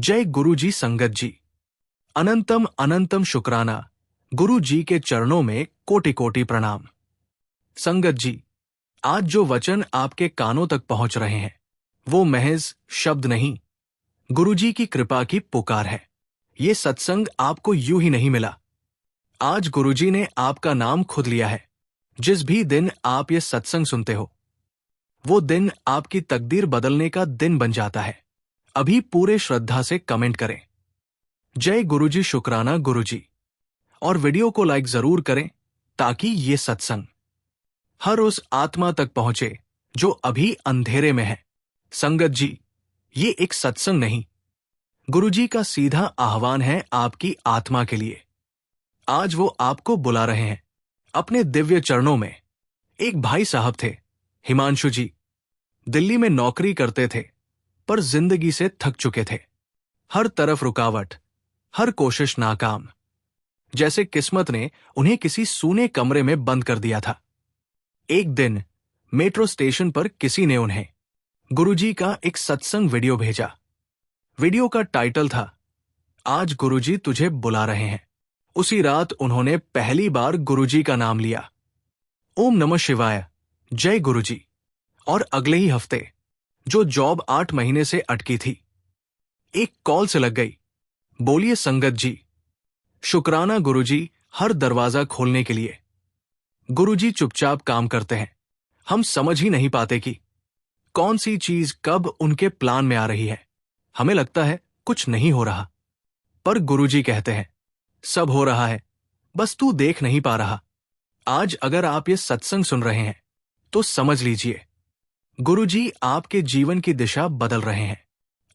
जय गुरु जी संगत जी। अनंतम अनंतम शुक्राना। गुरु जी के चरणों में कोटि कोटि प्रणाम। संगत जी, आज जो वचन आपके कानों तक पहुंच रहे हैं वो महज शब्द नहीं, गुरु जी की कृपा की पुकार है। ये सत्संग आपको यूं ही नहीं मिला। आज गुरु जी ने आपका नाम खुद लिया है। जिस भी दिन आप ये सत्संग सुनते हो वो दिन आपकी तकदीर बदलने का दिन बन जाता है। अभी पूरे श्रद्धा से कमेंट करें, जय गुरुजी शुक्राना गुरुजी, और वीडियो को लाइक जरूर करें ताकि ये सत्संग हर उस आत्मा तक पहुंचे जो अभी अंधेरे में है। संगत जी, ये एक सत्संग नहीं, गुरुजी का सीधा आह्वान है आपकी आत्मा के लिए। आज वो आपको बुला रहे हैं अपने दिव्य चरणों में। एक भाई साहब थे, हिमांशु जी। दिल्ली में नौकरी करते थे पर जिंदगी से थक चुके थे। हर तरफ रुकावट, हर कोशिश नाकाम। जैसे किस्मत ने उन्हें किसी सूने कमरे में बंद कर दिया था। एक दिन मेट्रो स्टेशन पर किसी ने उन्हें गुरुजी का एक सत्संग वीडियो भेजा। वीडियो का टाइटल था, आज गुरुजी तुझे बुला रहे हैं। उसी रात उन्होंने पहली बार गुरुजी का नाम लिया। ओम नमः शिवाय, जय गुरुजी। और अगले ही हफ्ते जो जॉब 8 महीने से अटकी थी, एक कॉल से लग गई। बोलिए संगत जी, शुक्राना गुरुजी हर दरवाजा खोलने के लिए। गुरुजी चुपचाप काम करते हैं। हम समझ ही नहीं पाते कि कौन सी चीज कब उनके प्लान में आ रही है। हमें लगता है कुछ नहीं हो रहा, पर गुरुजी कहते हैं सब हो रहा है, बस तू देख नहीं पा रहा। आज अगर आप ये सत्संग सुन रहे हैं तो समझ लीजिए, गुरुजी आपके जीवन की दिशा बदल रहे हैं।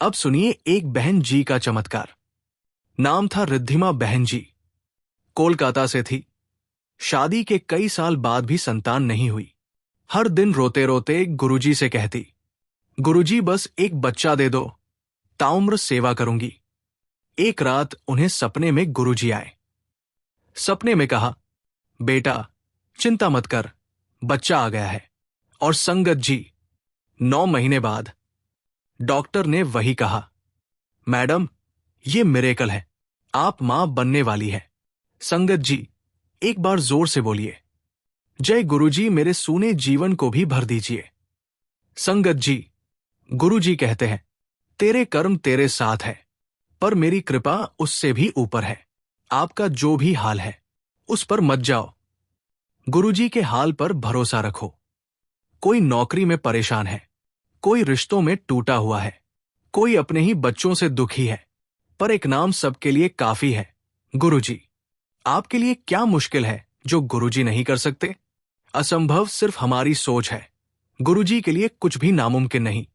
अब सुनिए एक बहन जी का चमत्कार। नाम था रिद्धिमा बहन जी। कोलकाता से थी। शादी के कई साल बाद भी संतान नहीं हुई। हर दिन रोते रोते गुरुजी से कहती, गुरुजी बस एक बच्चा दे दो, ताउम्र सेवा करूंगी। एक रात उन्हें सपने में गुरुजी आए। सपने में कहा, बेटा चिंता मत कर, बच्चा आ गया है। और संगत जी, 9 महीने बाद डॉक्टर ने वही कहा, मैडम ये मिरेकल है, आप मां बनने वाली है। संगत जी, एक बार जोर से बोलिए, जय गुरुजी मेरे सूने जीवन को भी भर दीजिए। संगत जी, गुरुजी कहते हैं तेरे कर्म तेरे साथ है, पर मेरी कृपा उससे भी ऊपर है। आपका जो भी हाल है उस पर मत जाओ, गुरुजी के हाल पर भरोसा रखो। कोई नौकरी में परेशान है, कोई रिश्तों में टूटा हुआ है, कोई अपने ही बच्चों से दुखी है, पर एक नाम सबके लिए काफी है, गुरुजी। आपके लिए क्या मुश्किल है जो गुरुजी नहीं कर सकते? असंभव सिर्फ हमारी सोच है, गुरुजी के लिए कुछ भी नामुमकिन नहीं।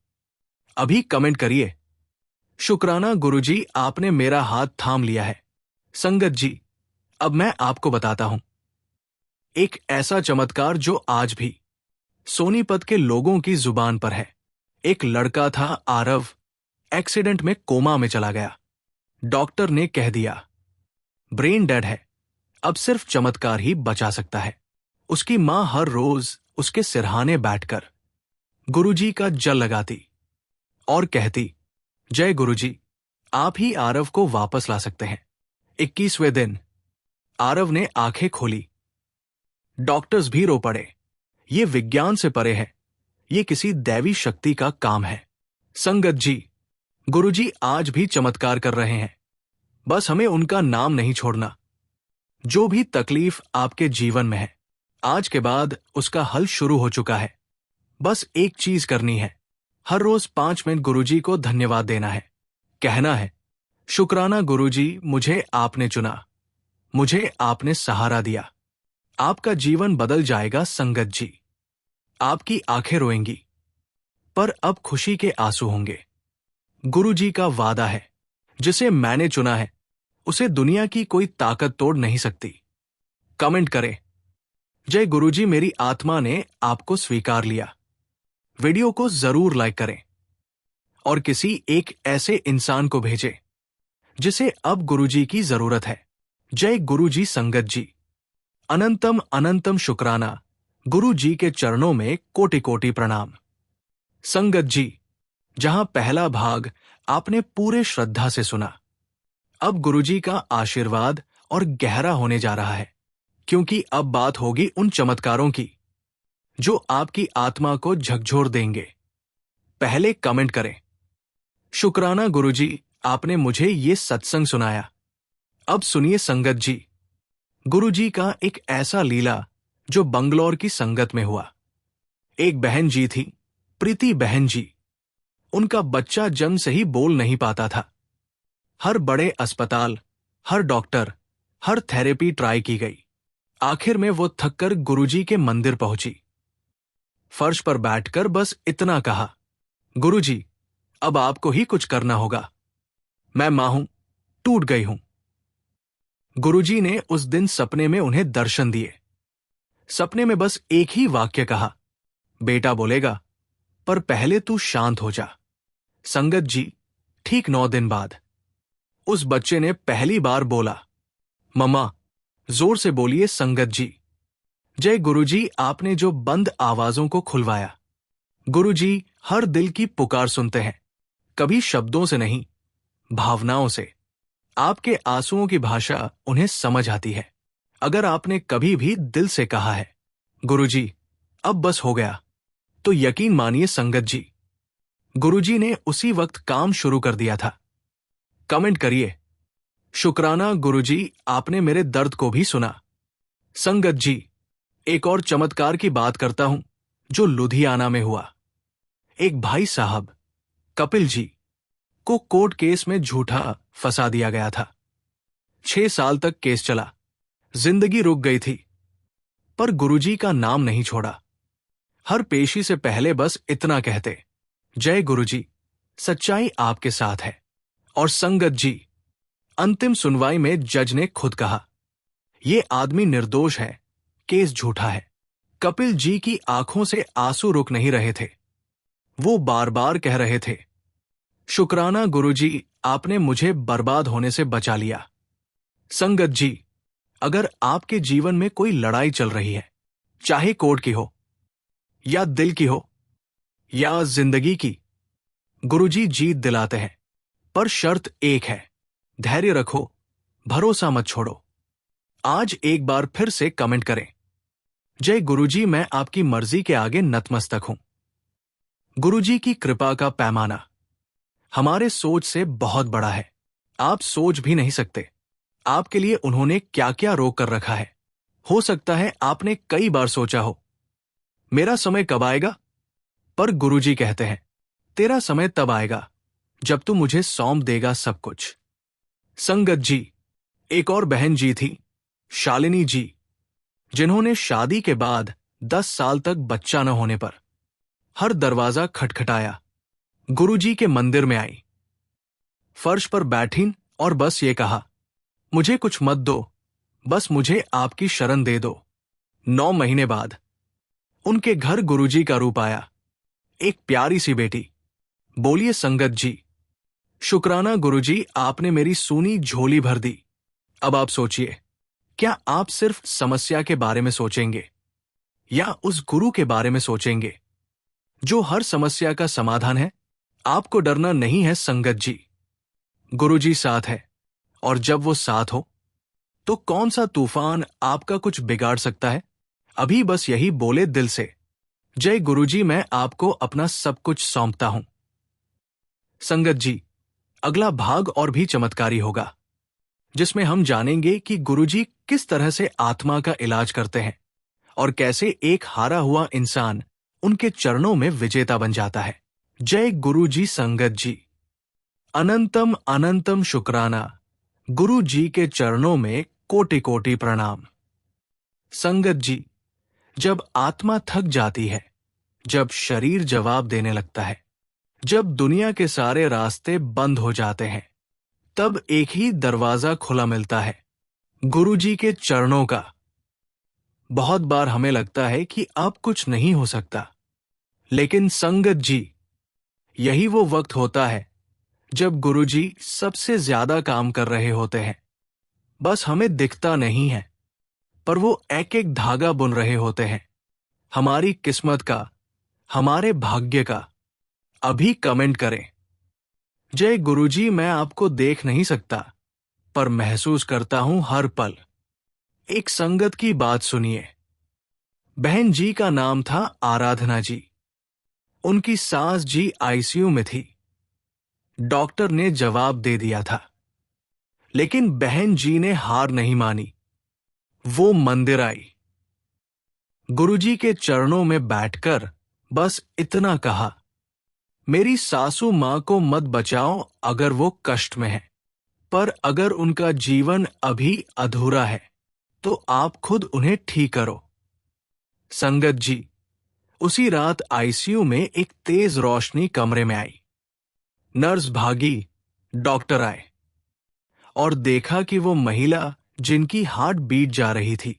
अभी कमेंट करिए, शुक्राना गुरुजी आपने मेरा हाथ थाम लिया है। संगत जी, अब मैं आपको बताता हूं एक ऐसा चमत्कार जो आज भी सोनीपत के लोगों की जुबान पर है। एक लड़का था आरव, एक्सीडेंट में कोमा में चला गया। डॉक्टर ने कह दिया ब्रेन डेड है, अब सिर्फ चमत्कार ही बचा सकता है। उसकी मां हर रोज उसके सिरहाने बैठकर गुरुजी का जल लगाती और कहती, जय गुरुजी, आप ही आरव को वापस ला सकते हैं। 21वें दिन आरव ने आंखें खोली। डॉक्टर्स भी रो पड़े। ये विज्ञान से परे है, ये किसी दैवी शक्ति का काम है। संगत जी, गुरुजी आज भी चमत्कार कर रहे हैं, बस हमें उनका नाम नहीं छोड़ना। जो भी तकलीफ आपके जीवन में है, आज के बाद उसका हल शुरू हो चुका है। बस एक चीज करनी है, हर रोज 5 मिनट गुरुजी को धन्यवाद देना है। कहना है, शुक्राना गुरुजी, मुझे आपने चुना, मुझे आपने सहारा दिया। आपका जीवन बदल जाएगा संगत जी। आपकी आंखें रोएंगी, पर अब खुशी के आंसू होंगे। गुरुजी का वादा है, जिसे मैंने चुना है उसे दुनिया की कोई ताकत तोड़ नहीं सकती। कमेंट करें, जय गुरुजी मेरी आत्मा ने आपको स्वीकार लिया। वीडियो को जरूर लाइक करें और किसी एक ऐसे इंसान को भेजें जिसे अब गुरुजी की जरूरत है। जय गुरुजी संगत जी। अनंतम अनंतम शुक्राना। गुरु जी के चरणों में कोटि कोटि प्रणाम। संगत जी, जहां पहला भाग आपने पूरे श्रद्धा से सुना। अब गुरुजी का आशीर्वाद और गहरा होने जा रहा है, क्योंकि अब बात होगी उन चमत्कारों की जो आपकी आत्मा को झकझोर देंगे। पहले कमेंट करें, शुक्राना गुरुजी, आपने मुझे ये सत्संग सुनाया। अब सुनिए संगत जी, गुरुजी का एक ऐसा लीला जो बंगलौर की संगत में हुआ। एक बहन जी थी, प्रीति बहन जी। उनका बच्चा जन्म से ही बोल नहीं पाता था। हर बड़े अस्पताल, हर डॉक्टर, हर थेरेपी ट्राई की गई। आखिर में वो थककर गुरुजी के मंदिर पहुंची। फर्श पर बैठकर बस इतना कहा, गुरुजी, अब आपको ही कुछ करना होगा। मैं मां हूं, टूट गई हूं। गुरुजी ने उस दिन सपने में उन्हें दर्शन दिए। सपने में बस एक ही वाक्य कहा, बेटा बोलेगा, पर पहले तू शांत हो जा। संगत जी, ठीक 9 दिन बाद उस बच्चे ने पहली बार बोला, मम्मा। जोर से बोलिए संगत जी। जय गुरुजी, आपने जो बंद आवाजों को खुलवाया। गुरुजी हर दिल की पुकार सुनते हैं, कभी शब्दों से नहीं, भावनाओं से। आपके आंसुओं की भाषा उन्हें समझ आती है। अगर आपने कभी भी दिल से कहा है, गुरुजी अब बस हो गया, तो यकीन मानिए संगत जी, गुरुजी ने उसी वक्त काम शुरू कर दिया था। कमेंट करिए, शुक्राना गुरुजी, आपने मेरे दर्द को भी सुना। संगत जी, एक और चमत्कार की बात करता हूं जो लुधियाना में हुआ। एक भाई साहब कपिल जी को कोर्ट केस में झूठा फंसा दिया गया था। 6 साल तक केस चला, जिंदगी रुक गई थी, पर गुरुजी का नाम नहीं छोड़ा। हर पेशी से पहले बस इतना कहते, जय गुरुजी, सच्चाई आपके साथ है। और संगत जी, अंतिम सुनवाई में जज ने खुद कहा, यह आदमी निर्दोष है, केस झूठा है। कपिल जी की आंखों से आंसू रुक नहीं रहे थे। वो बार बार कह रहे थे, शुक्राना गुरुजी, आपने मुझे बर्बाद होने से बचा लिया। संगत जी, अगर आपके जीवन में कोई लड़ाई चल रही है, चाहे कोर्ट की हो या दिल की हो या जिंदगी की, गुरुजी जीत दिलाते हैं। पर शर्त एक है, धैर्य रखो, भरोसा मत छोड़ो। आज एक बार फिर से कमेंट करें, जय गुरुजी, मैं आपकी मर्जी के आगे नतमस्तक हूं। गुरुजी की कृपा का पैमाना हमारे सोच से बहुत बड़ा है। आप सोच भी नहीं सकते आपके लिए उन्होंने क्या क्या रोक कर रखा है। हो सकता है आपने कई बार सोचा हो, मेरा समय कब आएगा, पर गुरुजी कहते हैं, तेरा समय तब आएगा जब तू मुझे सौंप देगा सब कुछ। संगत जी, एक और बहन जी थी, शालिनी जी, जिन्होंने शादी के बाद 10 साल तक बच्चा न होने पर हर दरवाजा खटखटाया, गुरुजी के मंदिर में आई, फर्श पर बैठी और बस ये कहा, मुझे कुछ मत दो, बस मुझे आपकी शरण दे दो। 9 महीने बाद उनके घर गुरुजी का रूप आया, एक प्यारी सी बेटी। बोलिए संगत जी, शुक्राना गुरुजी, आपने मेरी सूनी झोली भर दी। अब आप सोचिए, क्या आप सिर्फ समस्या के बारे में सोचेंगे या उस गुरु के बारे में सोचेंगे जो हर समस्या का समाधान है? आपको डरना नहीं है संगत जी, गुरुजी साथ है, और जब वो साथ हो तो कौन सा तूफान आपका कुछ बिगाड़ सकता है? अभी बस यही बोले दिल से, जय गुरुजी, मैं आपको अपना सब कुछ सौंपता हूं। संगत जी, अगला भाग और भी चमत्कारी होगा, जिसमें हम जानेंगे कि गुरुजी किस तरह से आत्मा का इलाज करते हैं और कैसे एक हारा हुआ इंसान उनके चरणों में विजेता बन जाता है। जय गुरुजी संगत जी, अनंतम अनंतम शुक्राना, गुरु जी के चरणों में कोटि कोटि प्रणाम। संगत जी, जब आत्मा थक जाती है, जब शरीर जवाब देने लगता है, जब दुनिया के सारे रास्ते बंद हो जाते हैं, तब एक ही दरवाजा खुला मिलता है, गुरुजी के चरणों का। बहुत बार हमें लगता है कि अब कुछ नहीं हो सकता, लेकिन संगत जी, यही वो वक्त होता है जब गुरुजी सबसे ज्यादा काम कर रहे होते हैं। बस हमें दिखता नहीं है, पर वो एक एक धागा बुन रहे होते हैं, हमारी किस्मत का, हमारे भाग्य का। अभी कमेंट करें, जय गुरुजी, मैं आपको देख नहीं सकता, पर महसूस करता हूं हर पल। एक संगत की बात सुनिए। बहन जी का नाम था आराधना जी। उनकी सास जी आईसीयू में थी। डॉक्टर ने जवाब दे दिया था, लेकिन बहन जी ने हार नहीं मानी। वो मंदिर आई, गुरुजी के चरणों में बैठकर बस इतना कहा, मेरी सासू मां को मत बचाओ अगर वो कष्ट में है, पर अगर उनका जीवन अभी अधूरा है तो आप खुद उन्हें ठीक करो। संगत जी, उसी रात आईसीयू में एक तेज रोशनी कमरे में आई। नर्स भागी, डॉक्टर आए और देखा कि वो महिला जिनकी हार्ट बीट जा रही थी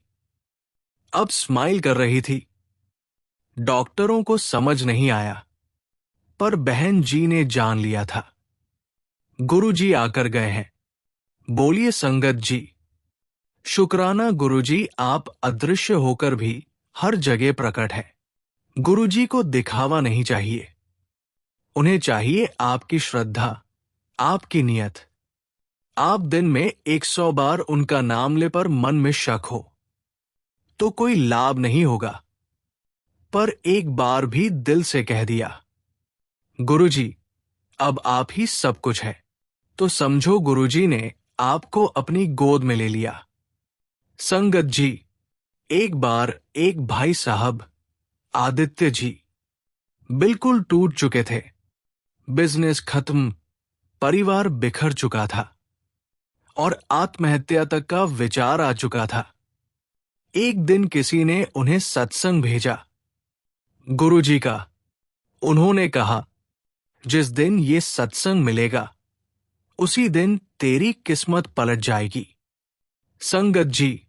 अब स्माइल कर रही थी। डॉक्टरों को समझ नहीं आया, पर बहन जी ने जान लिया था। गुरुजी आकर गए हैं। बोलिए संगत जी। शुक्राना गुरुजी, आप अदृश्य होकर भी हर जगह प्रकट है। गुरुजी को दिखावा नहीं चाहिए, उन्हें चाहिए आपकी श्रद्धा, आपकी नियत। आप दिन में 100 बार उनका नाम ले पर मन में शक हो तो कोई लाभ नहीं होगा, पर एक बार भी दिल से कह दिया, गुरुजी अब आप ही सब कुछ है, तो समझो गुरुजी ने आपको अपनी गोद में ले लिया। संगत जी, एक बार एक भाई साहब आदित्य जी बिल्कुल टूट चुके थे। बिजनेस खत्म, परिवार बिखर चुका था और आत्महत्या तक का विचार आ चुका था। एक दिन किसी ने उन्हें सत्संग भेजा, गुरुजी का। उन्होंने कहा, जिस दिन ये सत्संग मिलेगा उसी दिन तेरी किस्मत पलट जाएगी। संगत जी,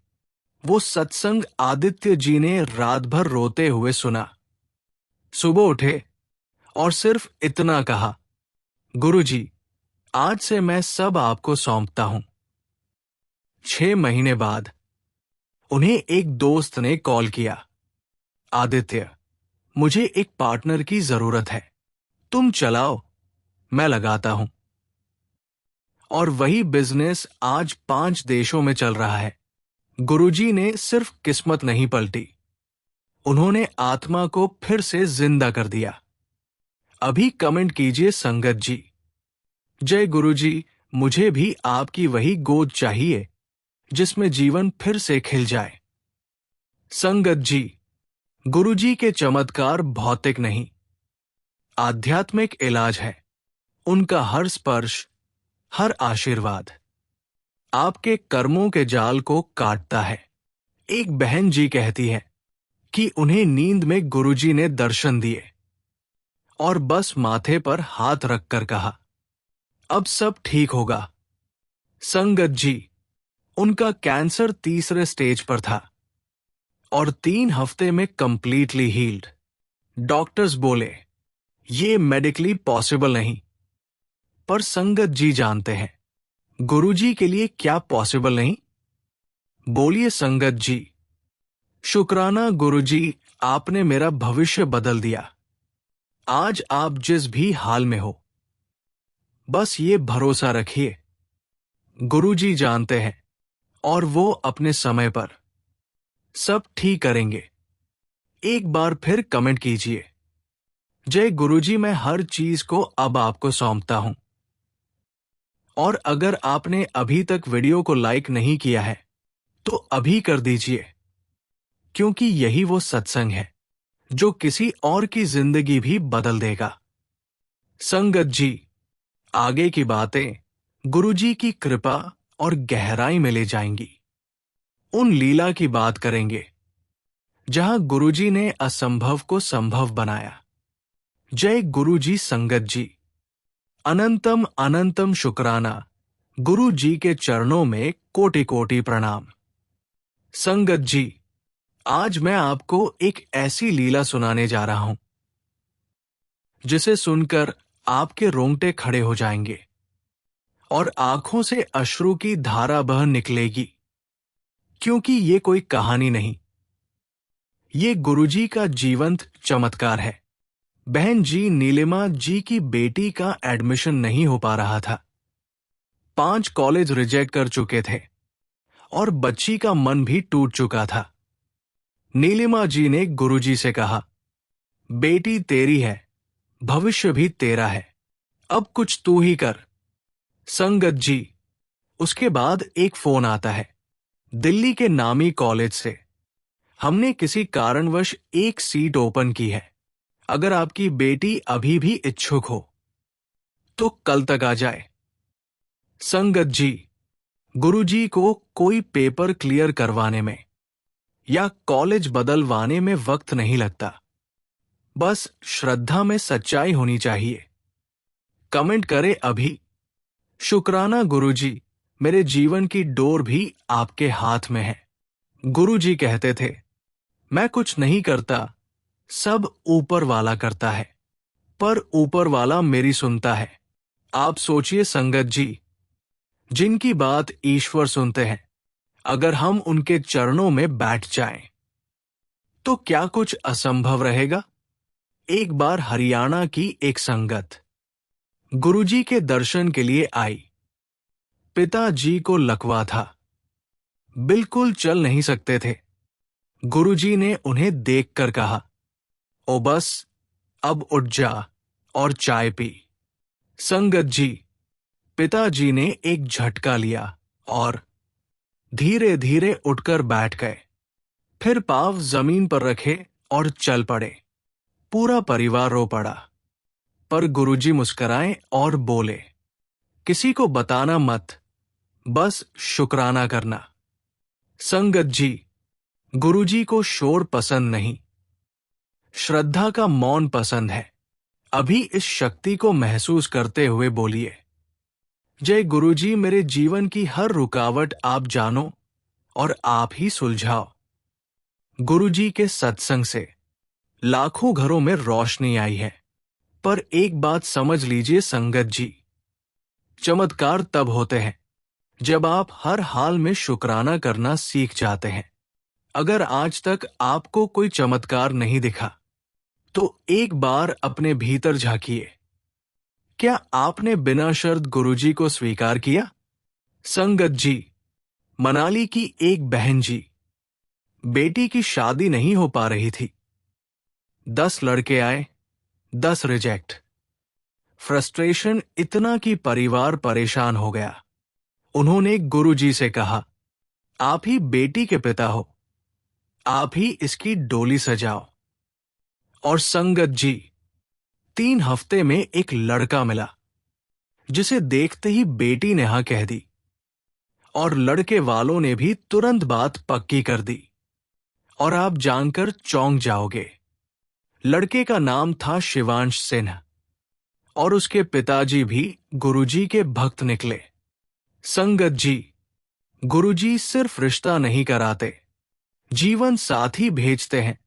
वो सत्संग आदित्य जी ने रात भर रोते हुए सुना। सुबह उठे और सिर्फ इतना कहा, गुरुजी आज से मैं सब आपको सौंपता हूं। 6 महीने बाद उन्हें एक दोस्त ने कॉल किया, आदित्य मुझे एक पार्टनर की जरूरत है, तुम चलाओ, मैं लगाता हूं। और वही बिजनेस आज 5 देशों में चल रहा है। गुरुजी ने सिर्फ किस्मत नहीं पलटी, उन्होंने आत्मा को फिर से जिंदा कर दिया। अभी कमेंट कीजिए संगत जी, जय गुरुजी, मुझे भी आपकी वही गोद चाहिए जिसमें जीवन फिर से खिल जाए। संगत जी, गुरुजी के चमत्कार भौतिक नहीं, आध्यात्मिक इलाज है। उनका हर स्पर्श, हर आशीर्वाद आपके कर्मों के जाल को काटता है। एक बहन जी कहती है कि उन्हें नींद में गुरुजी ने दर्शन दिए और बस माथे पर हाथ रखकर कहा, अब सब ठीक होगा। संगत जी, उनका कैंसर 3रे स्टेज पर था और 3 हफ्ते में कंप्लीटली हील्ड। डॉक्टर्स बोले ये मेडिकली पॉसिबल नहीं, पर संगत जी जानते हैं गुरुजी के लिए क्या पॉसिबल नहीं। बोलिए संगत जी, शुक्राना गुरुजी, आपने मेरा भविष्य बदल दिया। आज आप जिस भी हाल में हो बस ये भरोसा रखिए, गुरुजी जानते हैं और वो अपने समय पर सब ठीक करेंगे। एक बार फिर कमेंट कीजिए, जय गुरुजी, मैं हर चीज को अब आपको सौंपता हूं। और अगर आपने अभी तक वीडियो को लाइक नहीं किया है तो अभी कर दीजिए, क्योंकि यही वो सत्संग है जो किसी और की जिंदगी भी बदल देगा। संगत जी, आगे की बातें गुरुजी की कृपा और गहराई में ले जाएंगी। उन लीला की बात करेंगे जहां गुरुजी ने असंभव को संभव बनाया। जय गुरुजी। संगत जी, अनंतम अनंतम शुक्राना, गुरु जी के चरणों में कोटि कोटि प्रणाम। संगत जी, आज मैं आपको एक ऐसी लीला सुनाने जा रहा हूं जिसे सुनकर आपके रोंगटे खड़े हो जाएंगे और आंखों से अश्रु की धारा बह निकलेगी, क्योंकि ये कोई कहानी नहीं, ये गुरुजी का जीवंत चमत्कार है। बहन जी, नीलिमा जी की बेटी का एडमिशन नहीं हो पा रहा था। 5 कॉलेज रिजेक्ट कर चुके थे और बच्ची का मन भी टूट चुका था। नीलिमा जी ने गुरुजी से कहा, बेटी तेरी है, भविष्य भी तेरा है, अब कुछ तू ही कर। संगत जी। उसके बाद एक फोन आता है, दिल्ली के नामी कॉलेज से। हमने किसी कारणवश एक सीट ओपन की है। अगर आपकी बेटी अभी भी इच्छुक हो तो कल तक आ जाए। संगत जी। गुरुजी को कोई पेपर क्लियर करवाने में या कॉलेज बदलवाने में वक्त नहीं लगता, बस श्रद्धा में सच्चाई होनी चाहिए। कमेंट करें अभी। शुक्राना गुरुजी, मेरे जीवन की डोर भी आपके हाथ में है। गुरुजी कहते थे, मैं कुछ नहीं करता, सब ऊपर वाला करता है, पर ऊपर वाला मेरी सुनता है। आप सोचिए संगत जी, जिनकी बात ईश्वर सुनते हैं, अगर हम उनके चरणों में बैठ जाएं, तो क्या कुछ असंभव रहेगा? एक बार हरियाणा की एक संगत गुरुजी के दर्शन के लिए आई। पिताजी को लकवा था, बिल्कुल चल नहीं सकते थे। गुरुजी ने उन्हें देखकर कहा, ओ बस, अब उठ जा और चाय पी। संगत जी। पिताजी ने एक झटका लिया और धीरे धीरे उठकर बैठ गए। फिर पांव जमीन पर रखे और चल पड़े। पूरा परिवार रो पड़ा, पर गुरुजी मुस्कुराए और बोले, किसी को बताना मत, बस शुक्राना करना। संगत जी। गुरुजी को शोर पसंद नहीं, श्रद्धा का मौन पसंद है। अभी इस शक्ति को महसूस करते हुए बोलिए, जय गुरुजी, मेरे जीवन की हर रुकावट आप जानो और आप ही सुलझाओ। गुरुजी के सत्संग से लाखों घरों में रोशनी आई है। पर एक बात समझ लीजिए संगत जी, चमत्कार तब होते हैं जब आप हर हाल में शुक्राना करना सीख जाते हैं। अगर आज तक आपको कोई चमत्कार नहीं दिखा, तो एक बार अपने भीतर झांकिए। क्या आपने बिना शर्त गुरुजी को स्वीकार किया? संगत जी। मनाली की एक बहन जी, बेटी की शादी नहीं हो पा रही थी। 10 लड़के आए, 10 रिजेक्ट। फ्रस्ट्रेशन इतना कि परिवार परेशान हो गया। उन्होंने गुरुजी से कहा, आप ही बेटी के पिता हो, आप ही इसकी डोली सजाओ। और संगत जी, 3 हफ्ते में एक लड़का मिला, जिसे देखते ही बेटी ने हां कह दी और लड़के वालों ने भी तुरंत बात पक्की कर दी। और आप जानकर चौंक जाओगे, लड़के का नाम था शिवांश सिन्हा और उसके पिताजी भी गुरुजी के भक्त निकले। संगत जी। गुरुजी सिर्फ रिश्ता नहीं कराते, जीवन साथी भेजते हैं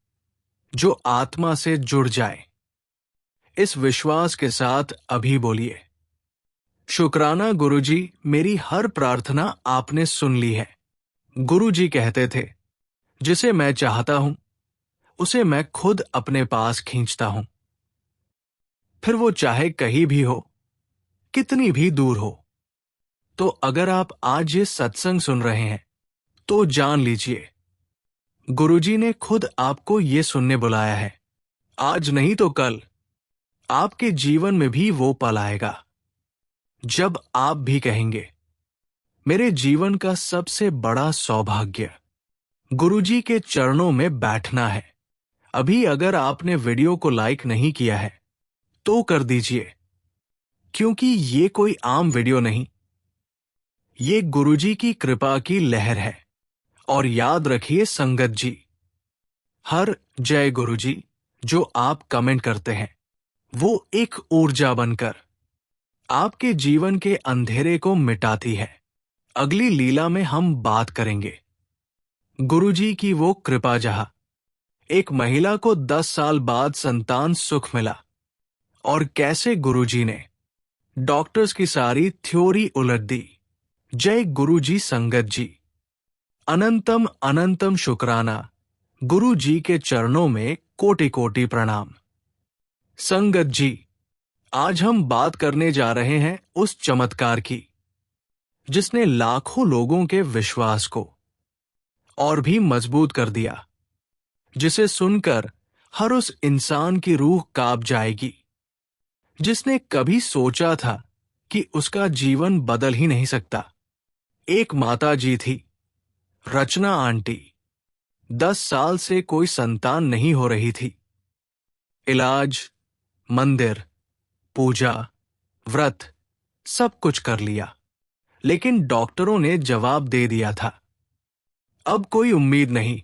जो आत्मा से जुड़ जाए। इस विश्वास के साथ अभी बोलिए, शुक्राना गुरुजी, मेरी हर प्रार्थना आपने सुन ली है। गुरुजी कहते थे, जिसे मैं चाहता हूं उसे मैं खुद अपने पास खींचता हूं, फिर वो चाहे कहीं भी हो, कितनी भी दूर हो। तो अगर आप आज ये सत्संग सुन रहे हैं, तो जान लीजिए, गुरुजी ने खुद आपको ये सुनने बुलाया है। आज नहीं तो कल आपके जीवन में भी वो पल आएगा जब आप भी कहेंगे, मेरे जीवन का सबसे बड़ा सौभाग्य गुरुजी के चरणों में बैठना है। अभी अगर आपने वीडियो को लाइक नहीं किया है, तो कर दीजिए, क्योंकि ये कोई आम वीडियो नहीं, ये गुरुजी की कृपा की लहर है। और याद रखिए संगत जी, हर जय गुरुजी जो आप कमेंट करते हैं, वो एक ऊर्जा बनकर आपके जीवन के अंधेरे को मिटाती है। अगली लीला में हम बात करेंगे गुरुजी की वो कृपा जहां एक महिला को 10 साल बाद संतान सुख मिला और कैसे गुरुजी ने डॉक्टर्स की सारी थ्योरी उलट दी। जय गुरुजी संगत जी। अनंतम अनंतम शुक्राना। गुरुजी के चरणों में कोटि कोटि प्रणाम। संगत जी, आज हम बात करने जा रहे हैं उस चमत्कार की जिसने लाखों लोगों के विश्वास को और भी मजबूत कर दिया, जिसे सुनकर हर उस इंसान की रूह कांप जाएगी जिसने कभी सोचा था कि उसका जीवन बदल ही नहीं सकता। एक माता जी थी, रचना आंटी। 10 साल से कोई संतान नहीं हो रही थी। इलाज, मंदिर, पूजा, व्रत सब कुछ कर लिया, लेकिन डॉक्टरों ने जवाब दे दिया था, अब कोई उम्मीद नहीं।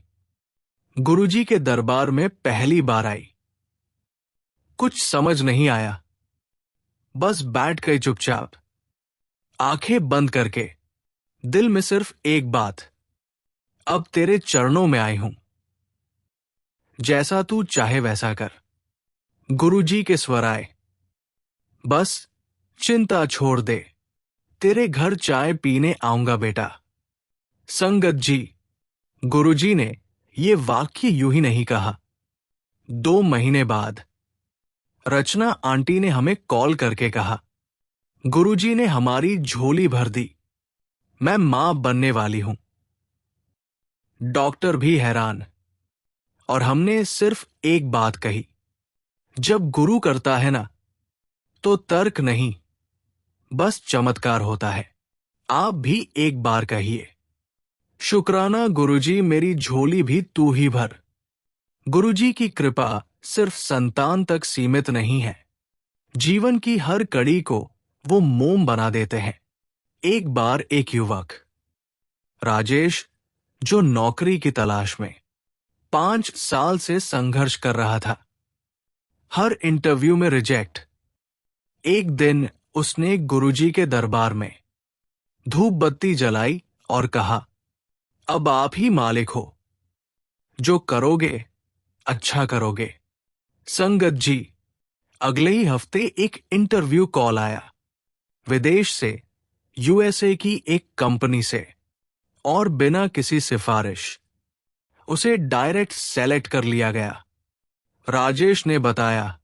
गुरुजी के दरबार में पहली बार आई। कुछ समझ नहीं आया, बस बैठ गई चुपचाप, आंखें बंद करके, दिल में सिर्फ एक बात, अब तेरे चरणों में आई हूं, जैसा तू चाहे वैसा कर। गुरुजी के स्वर आए, बस चिंता छोड़ दे, तेरे घर चाय पीने आऊंगा बेटा। संगत जी, गुरुजी ने ये वाक्य यूं ही नहीं कहा। 2 महीने बाद रचना आंटी ने हमें कॉल करके कहा, गुरुजी ने हमारी झोली भर दी, मैं मां बनने वाली हूं। डॉक्टर भी हैरान, और हमने सिर्फ एक बात कही, जब गुरु करता है ना, तो तर्क नहीं, बस चमत्कार होता है। आप भी एक बार कहिए, शुक्राना गुरुजी, मेरी झोली भी तू ही भर। गुरुजी की कृपा सिर्फ संतान तक सीमित नहीं है, जीवन की हर कड़ी को वो मोम बना देते हैं। एक बार एक युवक, राजेश, जो नौकरी की तलाश में 5 साल से संघर्ष कर रहा था, हर इंटरव्यू में रिजेक्ट। एक दिन उसने गुरुजी के दरबार में धूप बत्ती जलाई और कहा, अब आप ही मालिक हो, जो करोगे अच्छा करोगे। संगत जी, अगले ही हफ्ते एक इंटरव्यू कॉल आया, विदेश से, यूएसए की एक कंपनी से, और बिना किसी सिफारिश उसे डायरेक्ट सेलेक्ट कर लिया गया। राजेश ने बताया,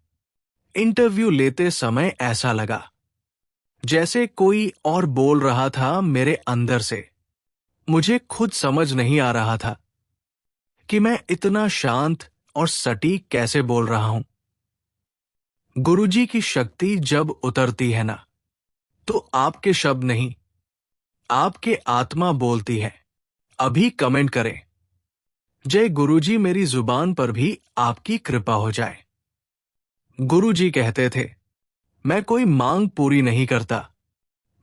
इंटरव्यू लेते समय ऐसा लगा जैसे कोई और बोल रहा था मेरे अंदर से। मुझे खुद समझ नहीं आ रहा था कि मैं इतना शांत और सटीक कैसे बोल रहा हूं। गुरुजी की शक्ति जब उतरती है ना, तो आपके शब्द नहीं, आपके आत्मा बोलती है। अभी कमेंट करें, जय गुरुजी, मेरी जुबान पर भी आपकी कृपा हो जाए। गुरुजी कहते थे, मैं कोई मांग पूरी नहीं करता,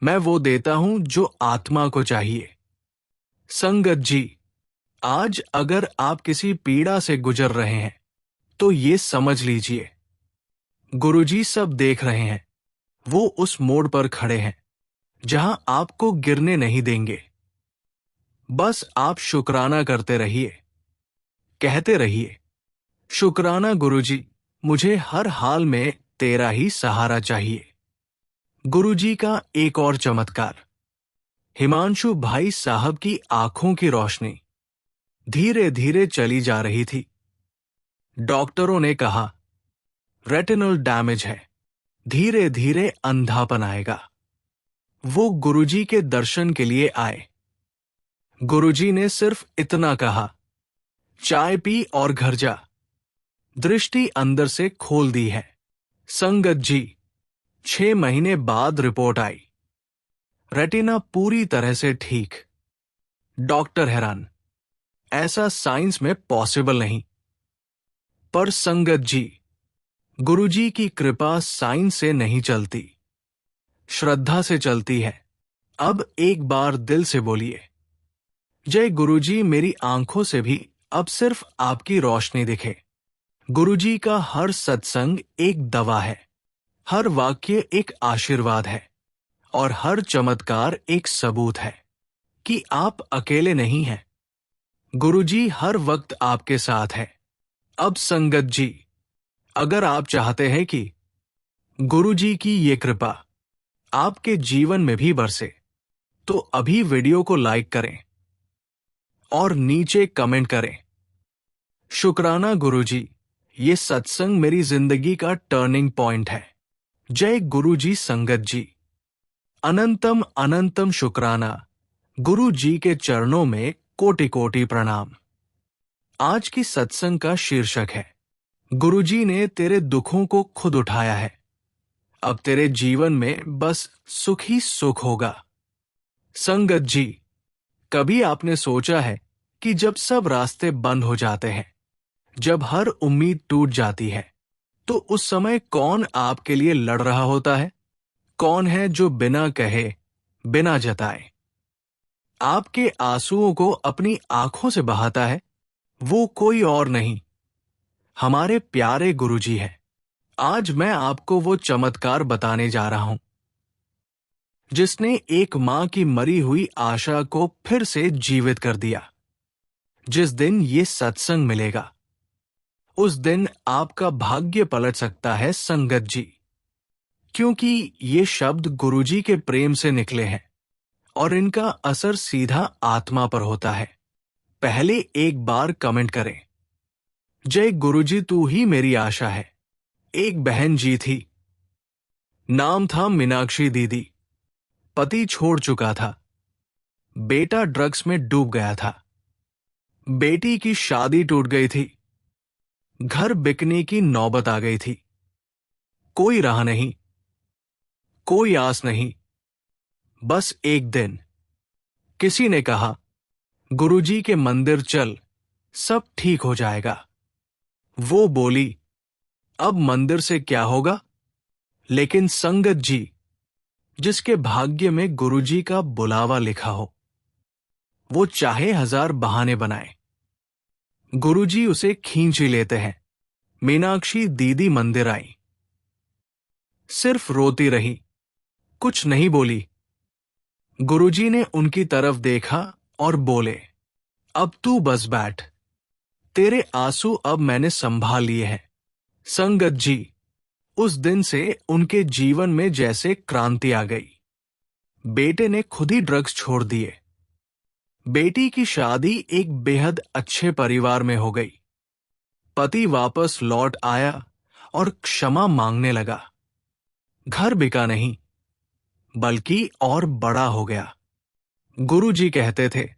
मैं वो देता हूं जो आत्मा को चाहिए। संगत जी, आज अगर आप किसी पीड़ा से गुजर रहे हैं, तो ये समझ लीजिए, गुरुजी सब देख रहे हैं। वो उस मोड़ पर खड़े हैं जहां आपको गिरने नहीं देंगे। बस आप शुक्राना करते रहिए, कहते रहिए, शुक्राना गुरुजी, मुझे हर हाल में तेरा ही सहारा चाहिए। गुरुजी का एक और चमत्कार। हिमांशु भाई साहब की आंखों की रोशनी धीरे धीरे चली जा रही थी। डॉक्टरों ने कहा, रेटिनल डैमेज है, धीरे धीरे अंधापन आएगा। वो गुरुजी के दर्शन के लिए आए। गुरुजी ने सिर्फ इतना कहा, चाय पी और घर जा। दृष्टि अंदर से खोल दी है। संगत जी, 6 महीने बाद रिपोर्ट आई, रेटिना पूरी तरह से ठीक। डॉक्टर हैरान, ऐसा साइंस में पॉसिबल नहीं। पर संगत जी, गुरुजी की कृपा साइंस से नहीं चलती, श्रद्धा से चलती है। अब एक बार दिल से बोलिए, जय गुरुजी, मेरी आंखों से भी अब सिर्फ आपकी रोशनी दिखे। गुरुजी का हर सत्संग एक दवा है, हर वाक्य एक आशीर्वाद है, और हर चमत्कार एक सबूत है कि आप अकेले नहीं हैं। गुरुजी हर वक्त आपके साथ है। अब संगत जी, अगर आप चाहते हैं कि गुरुजी की ये कृपा आपके जीवन में भी बरसे, तो अभी वीडियो को लाइक करें और नीचे कमेंट करें, शुक्राना गुरुजी, ये सत्संग मेरी जिंदगी का टर्निंग पॉइंट है। जय गुरु जी संगत जी। अनंतम अनंतम शुक्राना। गुरु जी के चरणों में कोटि कोटि प्रणाम। आज की सत्संग का शीर्षक है, गुरु जी ने तेरे दुखों को खुद उठाया है, अब तेरे जीवन में बस सुख ही सुख होगा। संगत जी, कभी आपने सोचा है कि जब सब रास्ते बंद हो जाते हैं, जब हर उम्मीद टूट जाती है, तो उस समय कौन आपके लिए लड़ रहा होता है? कौन है जो बिना कहे, बिना जताए आपके आंसुओं को अपनी आंखों से बहाता है? वो कोई और नहीं, हमारे प्यारे गुरुजी हैं। आज मैं आपको वो चमत्कार बताने जा रहा हूं जिसने एक मां की मरी हुई आशा को फिर से जीवित कर दिया। जिस दिन ये सत्संग मिलेगा, उस दिन आपका भाग्य पलट सकता है संगत जी, क्योंकि ये शब्द गुरुजी के प्रेम से निकले हैं और इनका असर सीधा आत्मा पर होता है। पहले एक बार कमेंट करें, जय गुरुजी तू ही मेरी आशा है। एक बहन जी थी, नाम था मीनाक्षी दीदी। पति छोड़ चुका था, बेटा ड्रग्स में डूब गया था, बेटी की शादी टूट गई थी, घर बिकने की नौबत आ गई थी। कोई राह नहीं, कोई आस नहीं। बस एक दिन किसी ने कहा, गुरुजी के मंदिर चल, सब ठीक हो जाएगा। वो बोली, अब मंदिर से क्या होगा? लेकिन संगत जी, जिसके भाग्य में गुरुजी का बुलावा लिखा हो, वो चाहे 1000 बहाने बनाए, गुरुजी उसे खींच ही लेते हैं। मीनाक्षी दीदी मंदिर आई, सिर्फ रोती रही, कुछ नहीं बोली। गुरुजी ने उनकी तरफ देखा और बोले, अब तू बस बैठ, तेरे आंसू अब मैंने संभाल लिए हैं। संगत जी, उस दिन से उनके जीवन में जैसे क्रांति आ गई। बेटे ने खुद ही ड्रग्स छोड़ दिए, बेटी की शादी एक बेहद अच्छे परिवार में हो गई, पति वापस लौट आया और क्षमा मांगने लगा। घर बिका नहीं, बल्कि और बड़ा हो गया। गुरुजी कहते थे,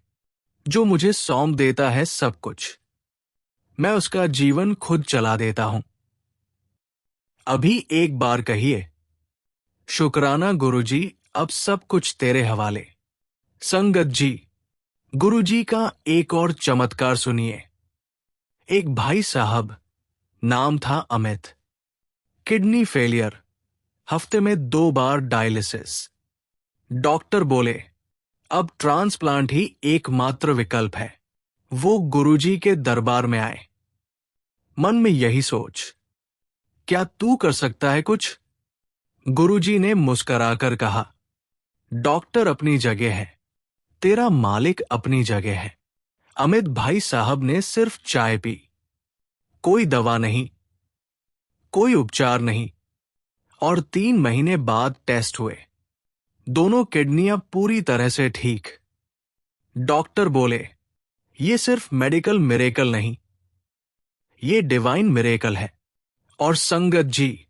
जो मुझे सौंप देता है सब कुछ, मैं उसका जीवन खुद चला देता हूं। अभी एक बार कहिए, शुक्राना गुरुजी, अब सब कुछ तेरे हवाले। संगत जी, गुरुजी का एक और चमत्कार सुनिए। एक भाई साहब, नाम था अमित, किडनी फेलियर, हफ्ते में 2 बार डायलिसिस। डॉक्टर बोले, अब ट्रांसप्लांट ही एकमात्र विकल्प है। वो गुरुजी के दरबार में आए, मन में यही सोच, क्या तू कर सकता है कुछ? गुरुजी ने मुस्कुराकर कहा, डॉक्टर अपनी जगह है, तेरा मालिक अपनी जगह है। अमित भाई साहब ने सिर्फ चाय पी, कोई दवा नहीं, कोई उपचार नहीं, और 3 महीने बाद टेस्ट हुए, दोनों किडनियां पूरी तरह से ठीक। डॉक्टर बोले, ये सिर्फ मेडिकल मिरेकल नहीं, ये डिवाइन मिरेकल है। और संगत जी,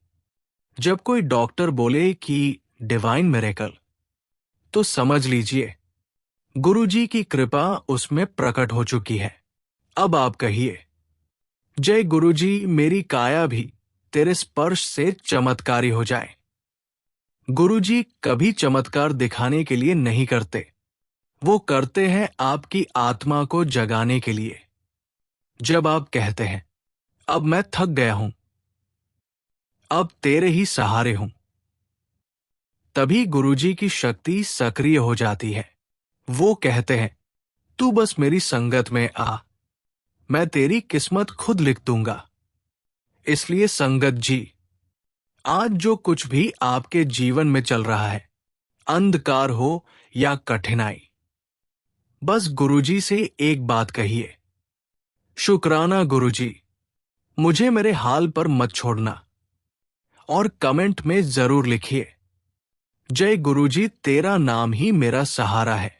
जब कोई डॉक्टर बोले कि डिवाइन मिरेकल, तो समझ लीजिए गुरुजी की कृपा उसमें प्रकट हो चुकी है। अब आप कहिए, जय गुरुजी, मेरी काया भी तेरे स्पर्श से चमत्कारी हो जाए। गुरुजी कभी चमत्कार दिखाने के लिए नहीं करते, वो करते हैं आपकी आत्मा को जगाने के लिए। जब आप कहते हैं, अब मैं थक गया हूं, अब तेरे ही सहारे हूं, तभी गुरुजी की शक्ति सक्रिय हो जाती है। वो कहते हैं, तू बस मेरी संगत में आ, मैं तेरी किस्मत खुद लिख दूंगा। इसलिए संगत जी, आज जो कुछ भी आपके जीवन में चल रहा है, अंधकार हो या कठिनाई, बस गुरुजी से एक बात कहिए, शुक्राना गुरुजी, मुझे मेरे हाल पर मत छोड़ना। और कमेंट में जरूर लिखिए, जय गुरुजी, तेरा नाम ही मेरा सहारा है।